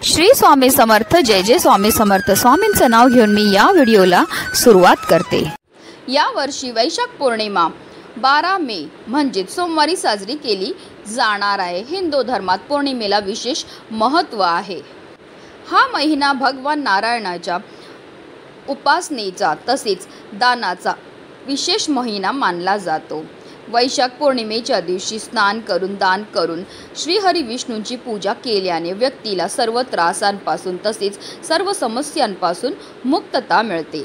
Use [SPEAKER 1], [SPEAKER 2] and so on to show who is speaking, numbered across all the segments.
[SPEAKER 1] श्री स्वामी समर्थ। जय जय स्वामी समर्थ। स्वामींचं नाव घेऊन मी या व्हिडिओला सुरुवात करते। या वर्षी वैशाख पौर्णिमा 12 मे म्हणजे सोमवारी साजरी केली जाणार आहे। हिंदू धर्मात पौर्णिमेला विशेष महत्त्व आहे। हा महिना भगवान नारायणाच्या उपासनेचा तसेच दानाचा विशेष महिना मानला जातो। वैशाख पौर्णिमेच्या दिवशी स्नान करून दान करून श्रीहरी विष्णूंची पूजा केल्याने व्यक्तीला सर्व त्रासांपासून तसेच सर्व समस्यांपासून मुक्तता मिळते।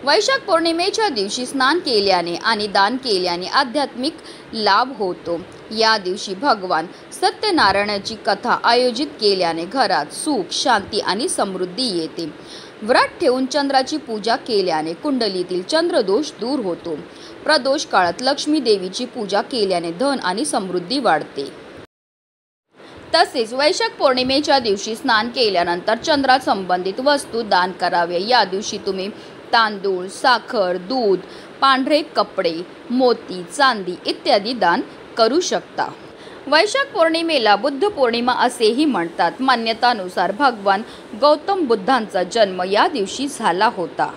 [SPEAKER 1] वैशाख पौर्णिमेच्या दिवशी स्नान केल्याने आणि दान केल्याने आध्यात्मिक लाभ होतो। या दिवशी भगवान सत्यनारायणाची कथा आयोजित केल्याने घरात सुख शांती आणि समृद्धी येते। व्रत ठेवून चंद्राची पूजा केल्याने कुंडलीतील चंद्रदोष दूर होतो। प्रदोष काळात लक्ष्मी देवीची पूजा केल्याने धन आणि समृद्धी वाढते। तसेच वैशाख पौर्णिमेच्या दिवशी स्नान केल्यानंतर चंद्रा संबंधित वस्तू दान करावे। या दिवशी तुम्ही तांदूळ, साखर, दूध, पांढरे कपडे, मोती, चांदी इत्यादी दान करू शकता। वैशाख पौर्णिमेला बुद्ध पौर्णिमा असेही म्हणतात। मान्यतानुसार भगवान गौतम बुद्धांचा जन्म या दिवशी झाला होता।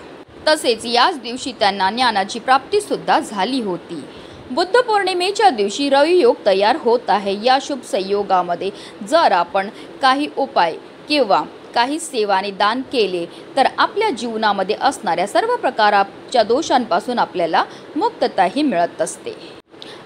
[SPEAKER 1] तसेच याच दिवशी त्यांना ज्ञानाची प्राप्ती सुद्धा झाली होती। बुद्ध पौर्णिमेच्या दिवशी रवी योग तयार होत आहे। या शुभ संयोगामध्ये जर आपण काही उपाय किंवा काही सेवाने दान केले तर आपल्या जीवनामध्ये असणाऱ्या सर्व प्रकारच्या दोषांपासून आपल्याला मुक्तताही मिळत असते।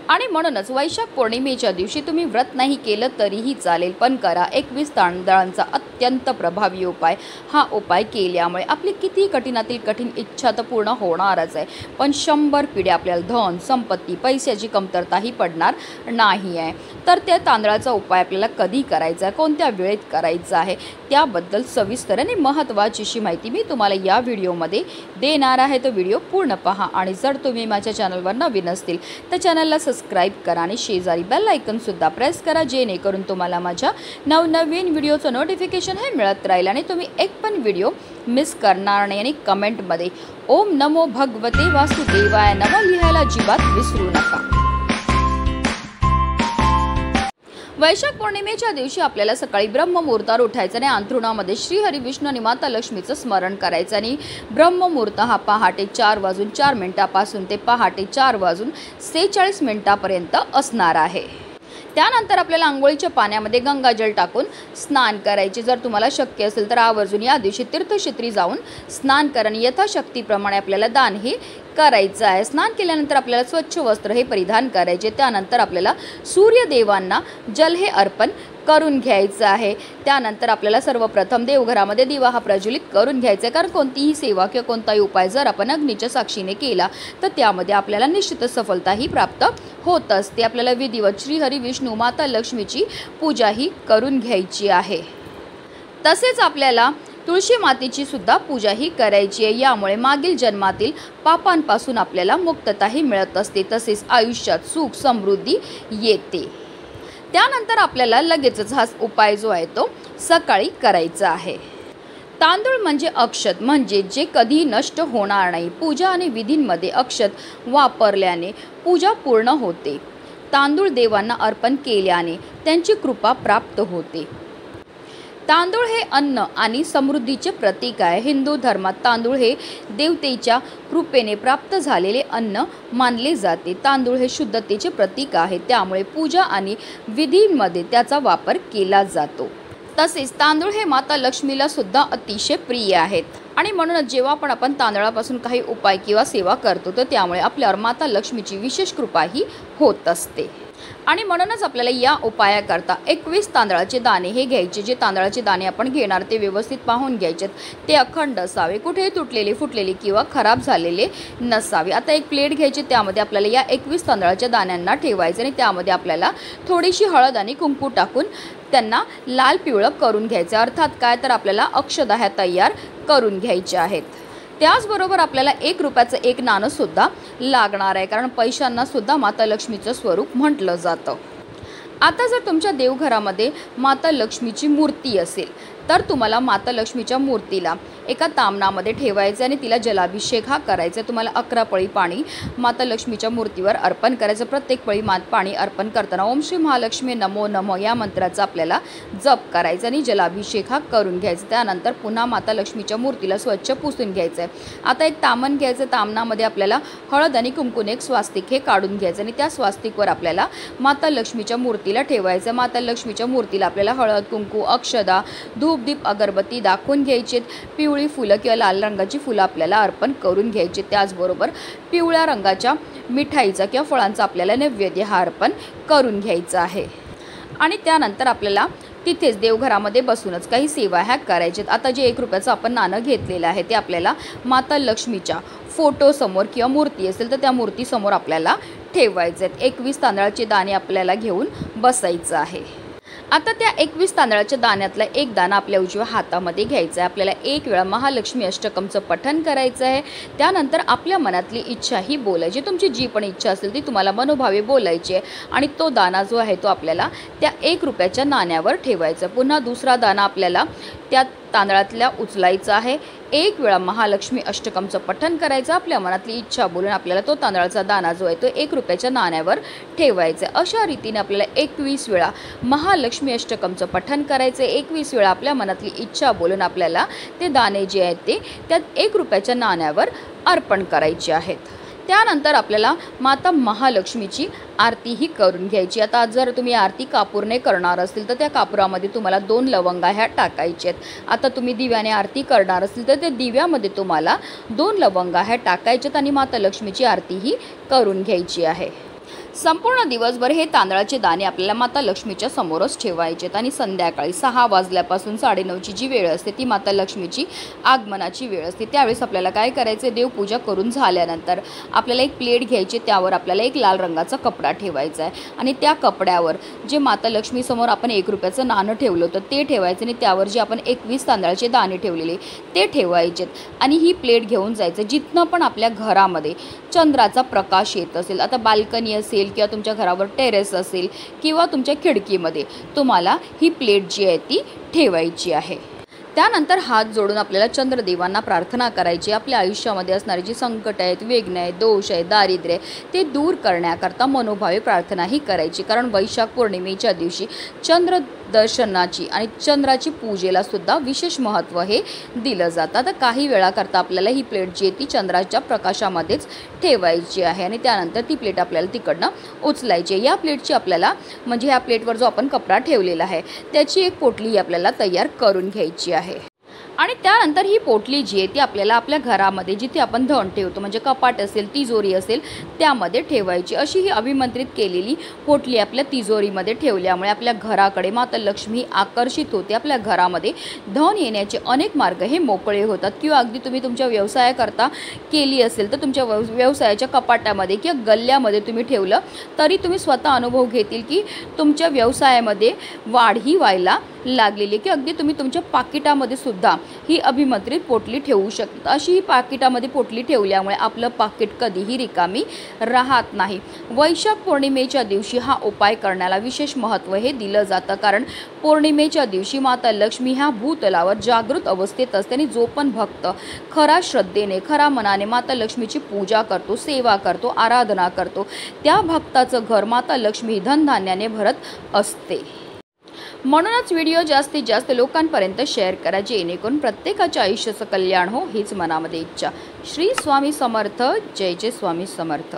[SPEAKER 1] आणि म्हणूनच वैशाख पौर्णिमेच्या दिवशी तुम्ही व्रत नाही केलं तरीही चालेल, पण करा। 21 तांदळांचा अत्यंत प्रभावी उपाय। हा उपाय केल्यामुळे आपली किती कठीणातील कठीण इच्छा तर पूर्ण होणारच आहे, पण 100 पिढ्या आपल्याला धन संपत्ती पैशाची कमतरताही पडणार नाही आहे। तर त्या तांदळाचा उपाय आपल्याला कधी करायचा आहे, कोणत्या वेळेत करायचा आहे, त्याबद्दल सविस्तर आणि महत्त्वाची माहिती मी तुम्हाला या व्हिडिओमध्ये देणार आहे। तो व्हिडिओ पूर्ण पहा आणि जर तुम्ही माझ्या चॅनलवर नवीन असतील तर चॅनलला सबस्क्राइब करा आणि शेजारी बेल आयकॉन सुद्धा प्रेस करा, जेणेकरून तुम्हाला माझ्या नवनवीन व्हिडिओचं नोटिफिकेशन हे मिळत राहील आणि तुम्ही एक पण व्हिडिओ मिस करणार नाही। आणि कमेंटमध्ये ओम नमो भगवते वासुदेवाय नमः लिहायला अजिबात विसरू नका। वैशाख पौर्णिमेच्या दिवशी आपल्याला सकाळी ब्रह्ममुहूर्तावर उठायचं आणि अंथरुणामध्ये श्रीहरी विष्णू आणि माता लक्ष्मीचं स्मरण करायचं। आणि ब्रह्ममुहूर्त हा पहाटे 4:04 पासून ते पहाटे 4:46 पर्यंत असणार आहे। त्यानंतर आपल्याला अंघोळीच्या पाण्यामध्ये गंगाजल टाकून स्नान करायचे। जर तुम्हाला शक्य असेल तर आवर्जून या दिवशी तीर्थक्षेत्री जाऊन स्नान करा आणि यथाशक्तीप्रमाणे आपल्याला दान हे करायचं आहे। स्नान केल्यानंतर आपल्याला स्वच्छ वस्त्र हे परिधान करायचे। त्यानंतर आपल्याला सूर्यदेवांना जल हे अर्पण करून घ्यायचं आहे। त्यानंतर आपल्याला सर्वप्रथम देवघरामध्ये दिवा हा प्रज्वलित करून घ्यायचा आहे, कारण कोणतीही सेवा किंवा कोणताही उपाय जर आपण अग्नीच्या साक्षीने केला तर त्यामध्ये आपल्याला निश्चितच सफलताही प्राप्त होत असते। आपल्याला विधिवत श्रीहरी विष्णू माता लक्ष्मीची पूजाही करून घ्यायची आहे। तसेच आपल्याला तुळशी मातेची सुद्धा पूजाही करायची आहे। यामुळे मागील जन्मातील पापांपासून आपल्याला मुक्तताही मिळत असते, तसेच आयुष्यात सुख समृद्धी येते। त्यानंतर आपल्याला लगेचच हा उपाय जो आहे तो सकाळी करायचा आहे। तांदूळ म्हणजे अक्षत, म्हणजे जे कधी नष्ट होणार नाही। पूजा आणि विधींमध्ये अक्षत वापरल्याने पूजा पूर्ण होते। तांदूळ देवांना अर्पण केल्याने त्यांची कृपा प्राप्त होते। तांदूळ हे अन्न आणि समृद्धीचे प्रतीक आहे। हिंदू धर्मात तांदूळ हे देवतेच्या कृपेने प्राप्त झालेले अन्न मानले जाते। तांदूळ हे शुद्धतेचे प्रतीक आहे, त्यामुळे पूजा आणि विधींमध्ये त्याचा वापर केला जातो। तसेच तांदूळ हे माता लक्ष्मीला सुद्धा अतिशय प्रिय आहेत आणि म्हणूनच जेव्हा पण आपण तांदळापासून काही उपाय किंवा सेवा करतो तर त्यामुळे आपल्यावर माता लक्ष्मीची विशेष कृपाही होत असते। आणि म्हणूनच आपल्याला या उपायाकरता 21 तांदळाचे दाणे हे घ्यायचे। जे तांदळाचे दाणे आपण घेणार ते व्यवस्थित पाहून घ्यायचेत, ते अखंड असावे, कुठेही तुटलेले फुटलेले किंवा खराब झालेले नसावे। आता एक प्लेट घ्यायची, त्यामध्ये आपल्याला या 21 तांदळाच्या दाण्यांना ठेवायचे आणि त्यामध्ये आपल्याला थोडीशी हळद आणि कुंकू टाकून त्यांना लाल पिवळं करून घ्यायचे। अर्थात काय तर आपल्याला अक्षदा ह्या तयार करून घ्यायच्या आहेत। त्याचबरोबर आपल्याला 1 रुपयाचं एक नाणं सुद्धा लागणार आहे, कारण पैशांना सुद्धा माता लक्ष्मीचं स्वरूप म्हटलं जातं। आता जर तुमच्या देवघरामध्ये माता लक्ष्मीची मूर्ती असेल तर तुम्हाला माता लक्ष्मीच्या मूर्तीला एका तामणामध्ये ठेवायचे आणि तिला जलाभिषेक हा करायचा। तुम्हाला 11 पळी पाणी माता लक्ष्मीच्या मूर्तीवर अर्पण करायचं। प्रत्येक पळी पाणी अर्पण करताना ओम श्री महालक्ष्मी नमो नमः या मंत्राचा आपल्याला जप करायचा आणि जलाभिषेक हा करून घ्यायचा। त्यानंतर पुन्हा माता लक्ष्मीच्या मूर्तीला स्वच्छ पुसून घ्यायचं आहे। आता एक तामण घ्यायचं, तामणामध्ये आपल्याला हळद आणि कुंकुने एक स्वास्तिक हे काढून घ्यायचं आणि त्या स्वास्तिकवर आपल्याला माता लक्ष्मीच्या मूर्तीला ठेवायचं। माता लक्ष्मीच्या मूर्तीला आपल्याला हळद कुंकू अक्षदा धूप दीप अगरबत्ती दाखवून घ्यायची। पिवळी फुलं किंवा लाल रंगाची फुलं आपल्याला अर्पण करून घ्यायची। त्याचबरोबर पिवळ्या रंगाच्या मिठाईचा किंवा फळांचा आपल्याला नैवेद्य हा अर्पण करून घ्यायचा आहे। आणि त्यानंतर आपल्याला तिथेच देवघरामध्ये बसूनच काही सेवा ह्या करायच्यात। आता जे 1 रुपयाचं आपण नाणं घेतलेलं आहे ते आपल्याला माता लक्ष्मीच्या फोटोसमोर किंवा मूर्ती असेल तर त्या मूर्तीसमोर आपल्याला ठेवायचे आहेत। 21 तांदळाचे दाणे आपल्याला घेऊन बसायचं आहे। आता त्या 21 तांदळाच्या दाण्यातला एक दाणा आपल्या उजव्या हातामध्ये घ्यायचा आहे। आपल्याला 1 वेळा महालक्ष्मी अष्टकमचं पठण करायचं आहे। त्यानंतर आपल्या मनातली इच्छा ही बोलायची। तुमची जी पण इच्छा असेल ती तुम्हाला मनोभावे बोलायची आहे आणि तो दाणा जो आहे तो आपल्याला त्या 1 रुपयाच्या नाण्यावर ठेवायचा। पुन्हा दुसरा दाणा आपल्याला त्या तांदळातल्या उचलायचा आहे। 1 वेळा महालक्ष्मी अष्टकमचं पठण करायचं। आपल्या मनातली इच्छा बोलून आपल्याला तो तांदळाचा दाणा जो आहे तो 1 रुपयाच्या नाण्यावर ठेवायचा। अशा रीतीने आपल्याला 21 वेळा महालक्ष्मी अष्टकमचं पठण करायचं। 21 वेळा आपल्या मनातली इच्छा बोलून आपल्याला ते दाणे जे आहेत ते त्या 1 रुपयाच्या नाण्यावर अर्पण करायचे आहेत। त्यानंतर आपल्याला माता महालक्ष्मीची आरती ही करून घ्यायची। आता जर तुम्ही आरती कापूरने करणार असेल तर त्या कापुरामध्ये तुम्हाला 2 लवंगा ह्या टाकायच्या आहेत। आता तुम्ही दिव्याने आरती करणार असेल तर त्या दिव्यामध्ये तुम्हाला 2 लवंगा ह्या टाकायच्यात आणि माता लक्ष्मीची आरती ही करून घ्यायची आहे। संपूर्ण दिवसभर हे तांदळाचे दाणे आपल्याला माता लक्ष्मीच्या समोरच ठेवायचे आणि संध्याकाळी 6 वाजल्यापासून 9:30ची जी वेळ असते ती माता लक्ष्मीची आगमनाची वेळ असते। त्यावेळेस आपल्याला काय करायचं, देवपूजा करून झाल्यानंतर आपल्याला एक प्लेट घ्यायची, त्यावर आपल्याला एक लाल रंगाचा कपडा ठेवायचा आहे आणि त्या कपड्यावर जे माता लक्ष्मीसमोर आपण 1 रुपयाचं नाणं ठेवलं होतं ते ठेवायचं आणि त्यावर जे आपण 21 तांदळाचे दाणे ठेवलेले ते ठेवायचे आणि ही प्लेट घेऊन जायचं जिथनं पण आपल्या घरामध्ये चंद्राचा प्रकाश येत असेल। आता बाल्कनी असेल किंवा तुमच्या घरावर टेरेस असेल किंवा तुमच्या खिडकीमध्ये तुम्हाला ही प्लेट जी आहे ती ठेवायची आहे। त्यानंतर हात जोडून आपल्याला चंद्रदेवांना प्रार्थना करायची। आपल्या आयुष्यामध्ये असणारी जी संकट आहेत, विघ्न आहेत, दोष आहेत, दारिद्र्य ते दूर करण्याकरता मनोभावे प्रार्थना ही करायची। कारण वैशाख पौर्णिमेच्या दिवशी चंद्र दर्शनाची आणि चंद्राची पूजेला सुद्धा विशेष महत्त्व हे दिलं जातं। तर काही वेळाकरता आपल्याला ही प्लेट जी आहे ती चंद्राच्या प्रकाशामध्येच ठेवायची आहे आणि त्यानंतर ती प्लेट आपल्याला तिकडनं उचलायची। या प्लेटची आपल्याला म्हणजे ह्या प्लेटवर जो आपण कपडा ठेवलेला आहे त्याची एक पोटली आपल्याला तयार करून घ्यायची आहे आणि त्यानंतर ही पोटली जी आहे ती आपल्याला आपल्या घरामध्ये जिथे आपण धन ठेवतो म्हणजे कपाट असेल, तिजोरी असेल त्यामध्ये ठेवायची। अशी ही अभिमंत्रित केलेली पोटली आपल्या तिजोरीमध्ये ठेवल्यामुळे आपल्या घराकडे माता लक्ष्मी आकर्षित होते। आपल्या घरामध्ये धन येण्याचे अनेक मार्ग हे मोकळे होतात किंवा अगदी तुम्ही तुमच्या व्यवसायाकरता केली असेल तर तुमच्या व्यवसायाच्या कपाटामध्ये किंवा गल्ल्यामध्ये तुम्ही ठेवलं तरी तुम्ही स्वतः अनुभव घेतील की तुमच्या व्यवसायामध्ये वाढ ही व्हायला लागलेली की अगदी तुम्ही तुमच्या पाकिटामध्ये सुद्धा ही अभिमंत्रित पोटली ठेवू शकता। अशी ही पाकिटामध्ये पोटली ठेवल्यामुळे आपलं पाकिट कधीही रिकामी राहत नाही। वैशाख पौर्णिमेच्या दिवशी हा उपाय करण्याला विशेष महत्त्व हे दिलं जातं कारण पौर्णिमेच्या दिवशी माता लक्ष्मी ह्या भूतलावर जागृत अवस्थेत असते आणि जो पण भक्त खरा श्रद्धेने खरा मनाने माता लक्ष्मीची पूजा करतो, सेवा करतो, आराधना करतो त्या भक्ताचं घर माता लक्ष्मी धनधान्याने भरत असते। म्हणूनच व्हिडिओ जास्तीत जास्त लोकांपर्यंत शेअर करा जेणेकरून प्रत्येकाच्या आयुष्याचं कल्याण हो हीच मनामध्ये इच्छा। श्री स्वामी समर्थ। जय जय स्वामी समर्थ।